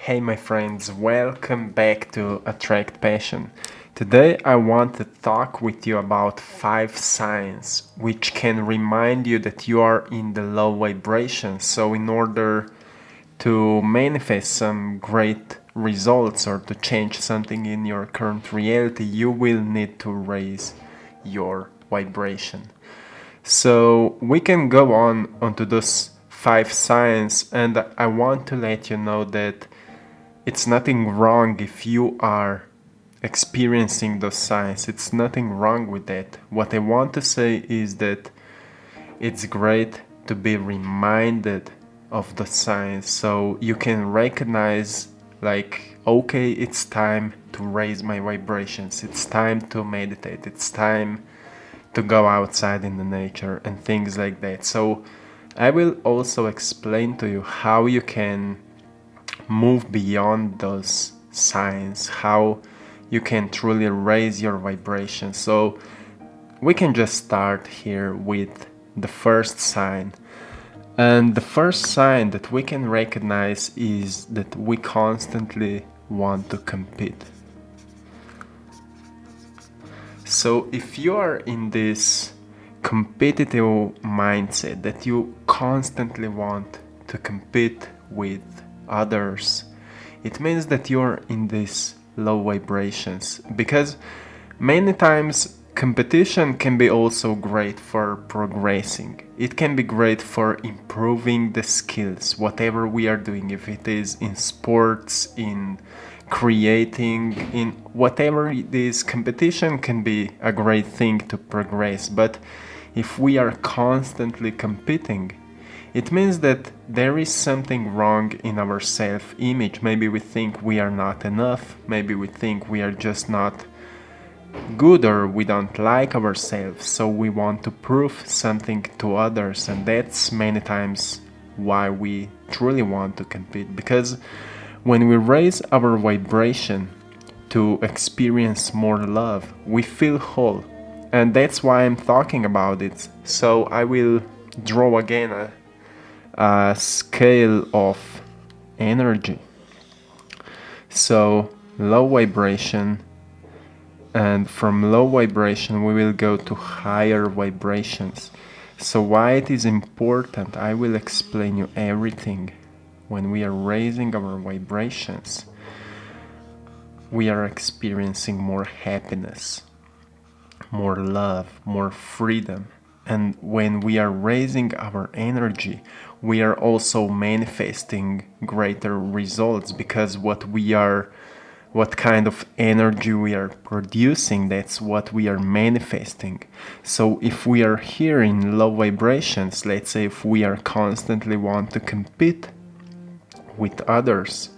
Hey my friends, welcome back to AttractPassion. Today I want to talk with you about 5 signs which can remind you that you are in the low vibration. So in order to manifest some great results or to change something in your current reality, you will need to raise your vibration. So we can go on onto those 5 signs, and I want to let you know that it's nothing wrong if you are experiencing those signs. It's nothing wrong with that. What I want to say is that it's great to be reminded of the signs so you can recognize, like, okay, it's time to raise my vibrations, it's time to meditate, it's time to go outside in the nature and things like that. So I will also explain to you how you can move beyond those signs, how you can truly raise your vibration. So we can just start here with the first sign. And the first sign that we can recognize is that we constantly want to compete. So if you are in this competitive mindset that you constantly want to compete with others, it means that you're in these low vibrations, because many times competition can be also great for progressing. It can be great for improving the skills, whatever we are doing, if it is in sports, in creating, in whatever it is. Competition can be a great thing to progress, but if we are constantly competing, it means that there is something wrong in our self-image. Maybe we think we are not enough, maybe we think we are just not good, or we don't like ourselves, so we want to prove something to others. And that's many times why we truly want to compete, because when we raise our vibration to experience more love, we feel whole. And that's why I'm talking about it. So I will draw again a scale of energy. So low vibration, and from low vibration we will go to higher vibrations. So why it is important, I will explain you everything. When we are raising our vibrations, we are experiencing more happiness, more love, more freedom. And when we are raising our energy, we are also manifesting greater results, because what kind of energy we are producing, that's what we are manifesting. So if we are here in low vibrations, let's say if we are constantly want to compete with others,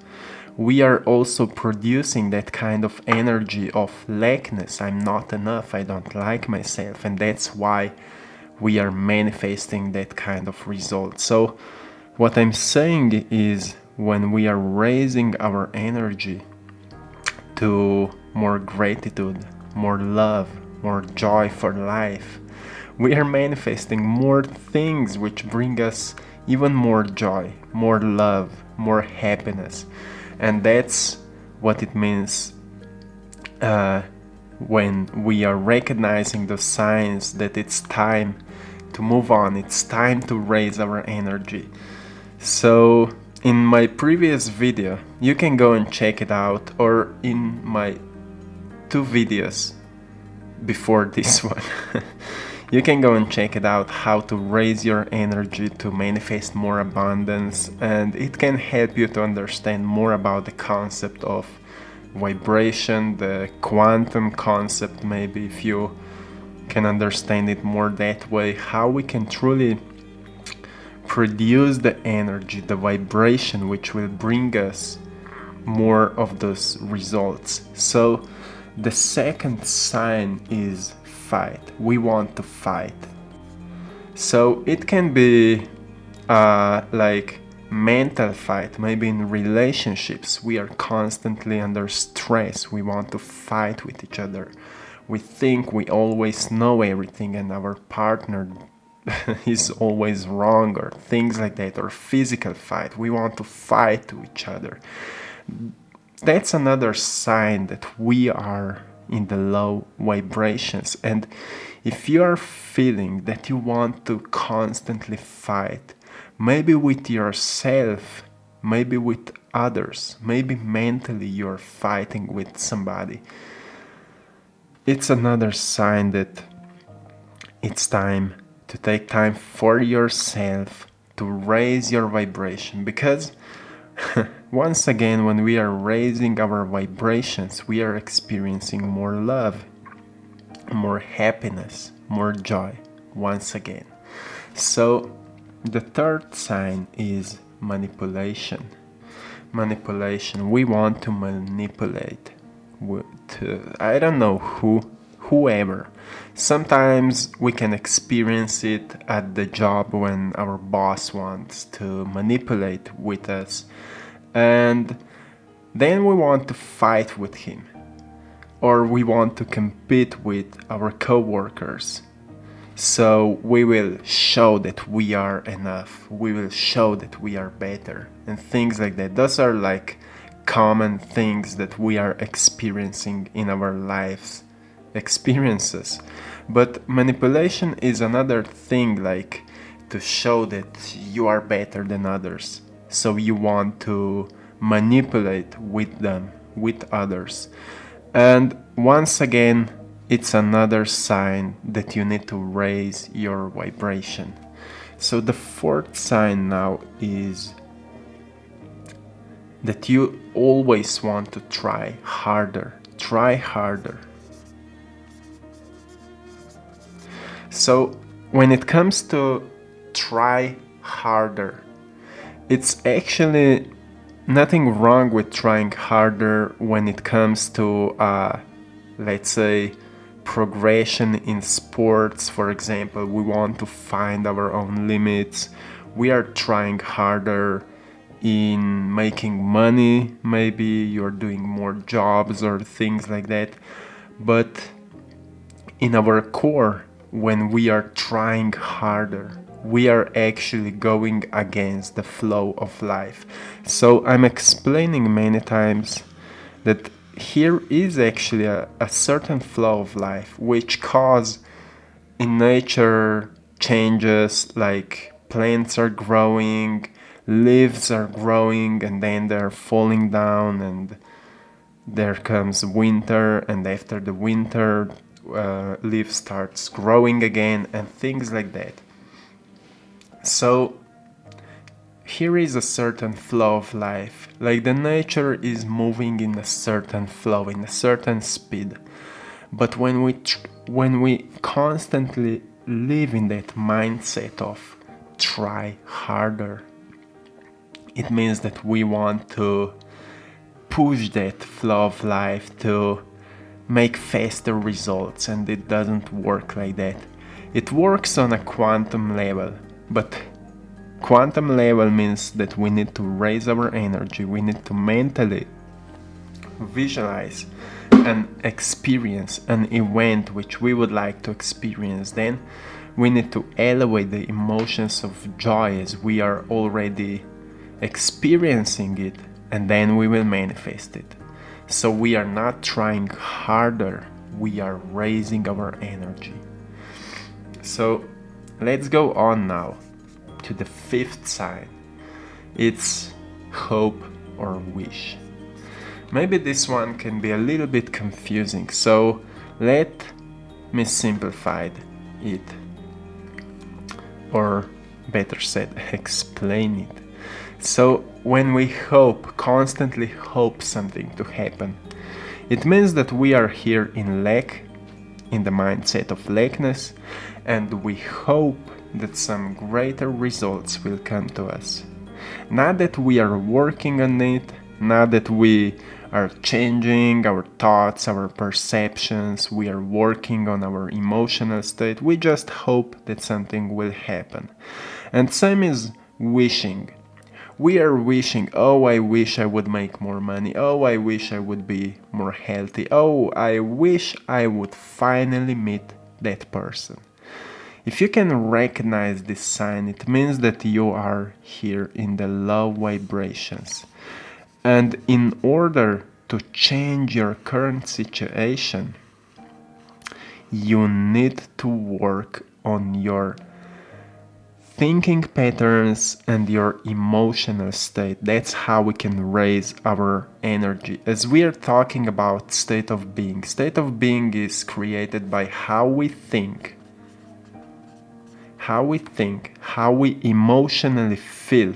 we are also producing that kind of energy of lackness. I'm not enough, I don't like myself, and that's why we are manifesting that kind of result. So what I'm saying is, when we are raising our energy to more gratitude, more love, more joy for life, we are manifesting more things which bring us even more joy, more love, more happiness. And that's what it means when we are recognizing the signs that it's time to move on, it's time to raise our energy. So in my previous video, you can go and check it out, or in my 2 videos before this one, you can go and check it out, how to raise your energy to manifest more abundance. And it can help you to understand more about the concept of vibration, the quantum concept, maybe, if you can understand it more that way, how we can truly produce the energy, the vibration, which will bring us more of those results. So the second sign is fight. We want to fight. So it can be like mental fight. Maybe in relationships we are constantly under stress, we want to fight with each other. We think we always know everything, and our partner is always wrong, or things like that, or physical fight. We want to fight to each other. That's another sign that we are in the low vibrations. And if you are feeling that you want to constantly fight, maybe with yourself, maybe with others, maybe mentally you're fighting with somebody, it's another sign that it's time to take time for yourself to raise your vibration. Because once again, when we are raising our vibrations, we are experiencing more love, more happiness, more joy once again. So the third sign is manipulation. Manipulation. We want to manipulate with, I don't know whoever. Sometimes we can experience it at the job when our boss wants to manipulate with us, and then we want to fight with him, or we want to compete with our co-workers. So we will show that we are enough, we will show that we are better, and things like that. Those are like common things that we are experiencing in our lives, experiences. But manipulation is another thing, like to show that you are better than others. So you want to manipulate with them, with others. And once again, it's another sign that you need to raise your vibration. So the fourth sign now is that you always want to try harder. Try harder. So when it comes to try harder, it's actually nothing wrong with trying harder when it comes to, let's say, progression in sports. For example, we want to find our own limits. We are trying harder in making money. Maybe you're doing more jobs or things like that. But in our core, when we are trying harder, we are actually going against the flow of life. So I'm explaining many times that here is actually a certain flow of life which cause in nature changes, like plants are growing, leaves are growing, and then they're falling down, and there comes winter, and after the winter leaf starts growing again, and things like that. So here is a certain flow of life, like the nature is moving in a certain flow, in a certain speed. But when we constantly live in that mindset of try harder, it means that we want to push that flow of life to make faster results, and it doesn't work like that. It works on a quantum level, but quantum level means that we need to raise our energy, we need to mentally visualize and experience an event which we would like to experience. Then we need to elevate the emotions of joy as we are already experiencing it, and then we will manifest it. So we are not trying harder, we are raising our energy. So let's go on now to the fifth sign. It's hope or wish. Maybe this one can be a little bit confusing, so let me simplify it, or better said, explain it. So when we constantly hope something to happen, it means that we are here in lack, in the mindset of lackness, and we hope that some greater results will come to us. Not that we are working on it, not that we are changing our thoughts, our perceptions, we are working on our emotional state, we just hope that something will happen. And same is wishing. We are wishing, oh, I wish I would make more money, oh, I wish I would be more healthy, oh, I wish I would finally meet that person. If you can recognize this sign, it means that you are here in the low vibrations. And in order to change your current situation, you need to work on your thinking patterns and your emotional state. That's how we can raise our energy. As we are talking about state of being is created by how we think, how we emotionally feel.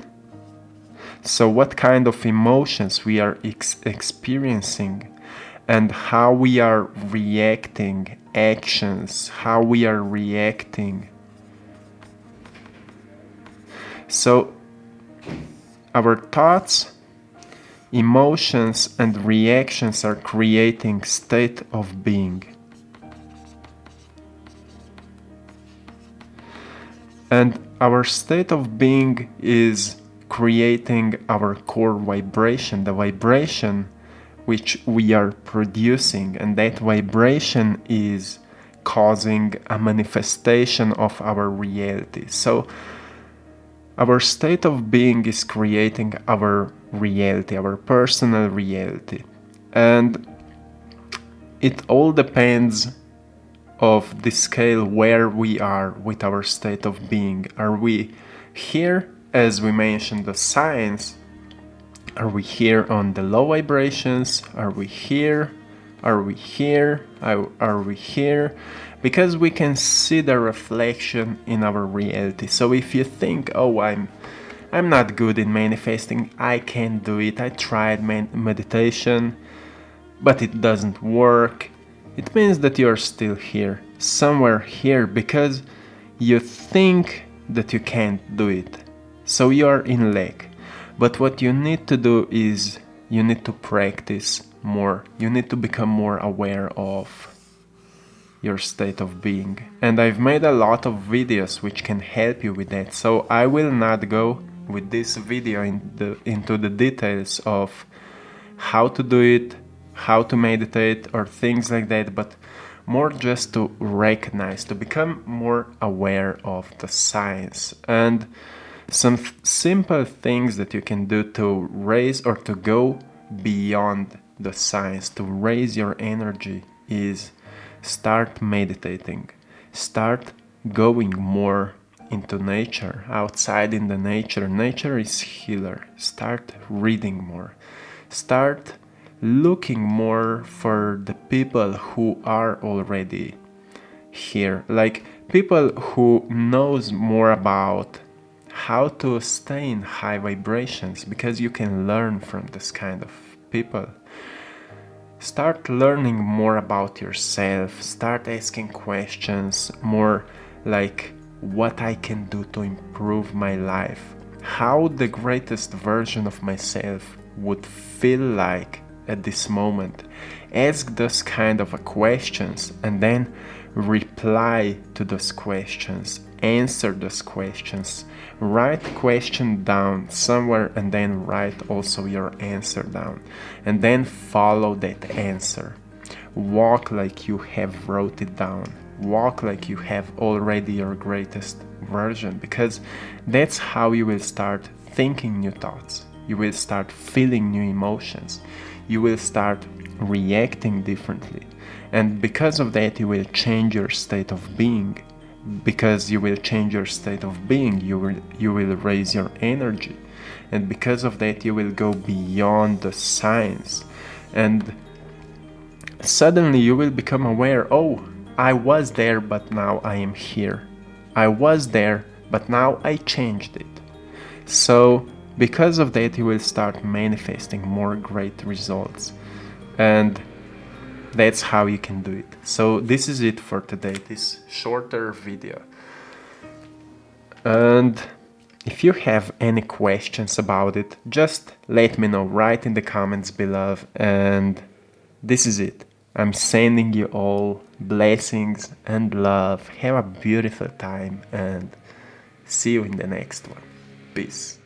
So what kind of emotions we are experiencing, and how we are reacting, actions, how we are reacting. So our thoughts, emotions, and reactions are creating state of being. And our state of being is creating our core vibration, the vibration which we are producing, and that vibration is causing a manifestation of our reality. So our state of being is creating our reality, our personal reality. And it all depends of the scale where we are with our state of being. Are we here, as we mentioned, the signs? Are we here on the low vibrations? Are we here? Are we here? Are we here? Because we can see the reflection in our reality. So if you think, oh, I'm not good in manifesting, I can't do it, I tried meditation, but it doesn't work, it means that you're still here, somewhere here, because you think that you can't do it. So you're in lack. But what you need to do is you need to practice more. You need to become more aware of your state of being. And I've made a lot of videos which can help you with that. So I will not go with this video into the details of how to do it, how to meditate or things like that, but more just to recognize, to become more aware of the signs. And some simple things that you can do to raise or to go beyond the signs, to raise your energy, is start meditating. Start going more into nature, outside in the nature. Nature is healer. Start reading more. Start looking more for the people who are already here, like people who knows more about how to stay in high vibrations, because you can learn from this kind of people. Start learning more about yourself. Start asking questions more, like what I can do to improve my life, how the greatest version of myself would feel like at this moment. Ask those kind of questions and then reply to those questions, answer those questions, write question down somewhere and then write also your answer down, and then follow that answer. Walk like you have wrote it down. Walk like you have already your greatest version, because that's how you will start thinking new thoughts. You will start feeling new emotions. You will start reacting differently. And because of that, you will change your state of being. Because you will change your state of being, you will raise your energy. And because of that, you will go beyond the signs. And suddenly you will become aware, oh, I was there, but now I am here. I was there, but now I changed it. So because of that, you will start manifesting more great results. And that's how you can do it. So this is it for today, this shorter video. And if you have any questions about it, just let me know, write in the comments below. And this is it. I'm sending you all blessings and love. Have a beautiful time and see you in the next one. Peace.